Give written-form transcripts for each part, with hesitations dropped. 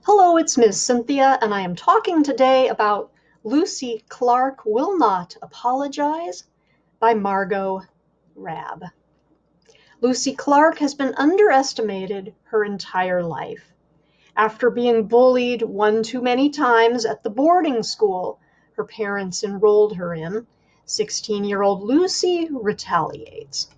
Hello, it's Ms. Cynthia, and I am talking today about Lucy Clark Will Not Apologize by Margo Rabb. Lucy Clark has been underestimated her entire life. After being bullied one too many times at the boarding school her parents enrolled her in, 16-year-old Lucy retaliates.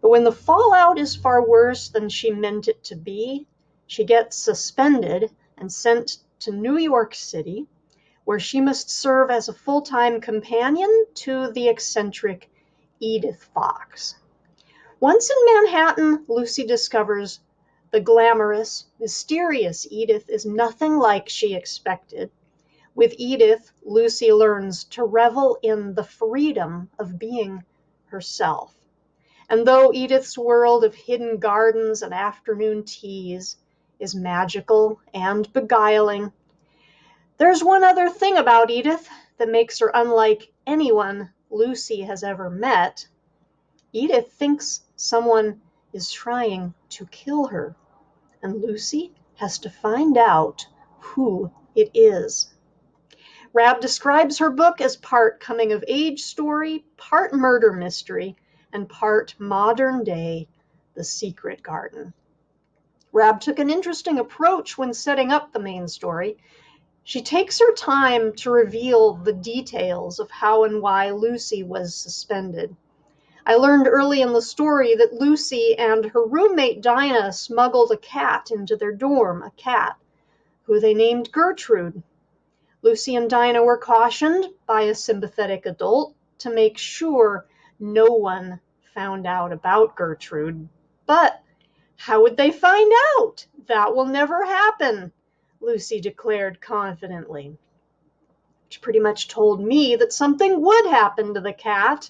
But when the fallout is far worse than she meant it to be, she gets suspended and sent to New York City, where she must serve as a full-time companion to the eccentric Edith Fox. Once in Manhattan, Lucy discovers the glamorous, mysterious Edith is nothing like she expected. With Edith, Lucy learns to revel in the freedom of being herself. And though Edith's world of hidden gardens and afternoon teas is magical and beguiling, there's one other thing about Edith that makes her unlike anyone Lucy has ever met. Edith thinks someone is trying to kill her, and Lucy has to find out who it is. Rabb describes her book as part coming-of-age story, part murder mystery, and part modern-day The Secret Garden. Rabb took an interesting approach when setting up the main story. She takes her time to reveal the details of how and why Lucy was suspended. I learned early in the story that Lucy and her roommate Dinah smuggled a cat into their dorm, a cat who they named Gertrude. Lucy and Dinah were cautioned by a sympathetic adult to make sure no one found out about Gertrude. But how would they find out? That will never happen, Lucy declared confidently. She pretty much told me that something would happen to the cat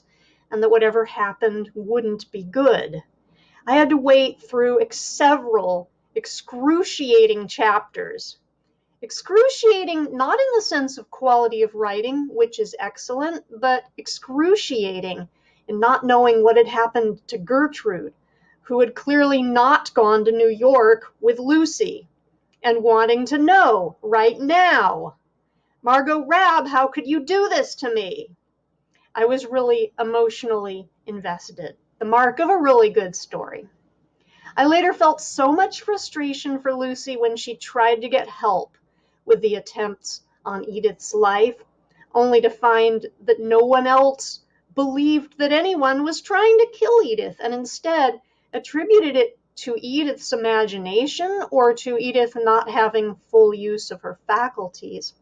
and that whatever happened wouldn't be good. I had to wait through several excruciating chapters. Excruciating, not in the sense of quality of writing, which is excellent, but excruciating in not knowing what had happened to Gertrude, who had clearly not gone to New York with Lucy, and wanting to know right now. Margo Rabb, how could you do this to me? I was really emotionally invested. The mark of a really good story. I later felt so much frustration for Lucy when she tried to get help with the attempts on Edith's life, only to find that no one else believed that anyone was trying to kill Edith, and instead attributed it to Edith's imagination or to Edith not having full use of her faculties.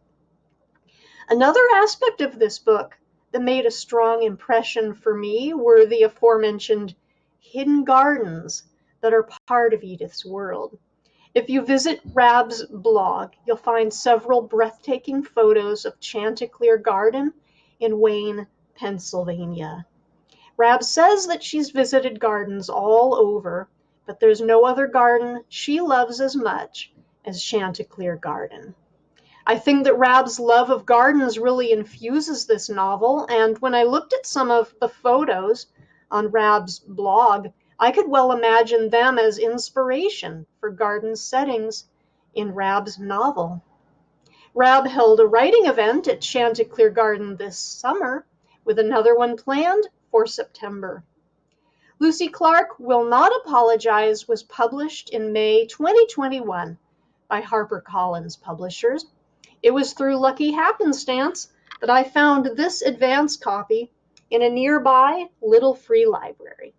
Another aspect of this book that made a strong impression for me were the aforementioned hidden gardens that are part of Edith's world. If you visit Rabb's blog, you'll find several breathtaking photos of Chanticleer Garden in Wayne, Pennsylvania. Rabb says that she's visited gardens all over, but there's no other garden she loves as much as Chanticleer Garden. I think that Rabb's love of gardens really infuses this novel, and when I looked at some of the photos on Rabb's blog, I could well imagine them as inspiration for garden settings in Rabb's novel. Rabb held a writing event at Chanticleer Garden this summer, with another one planned for September. Lucy Clark Will Not Apologize was published in May 2021 by HarperCollins Publishers. It was through lucky happenstance that I found this advance copy in a nearby little free library.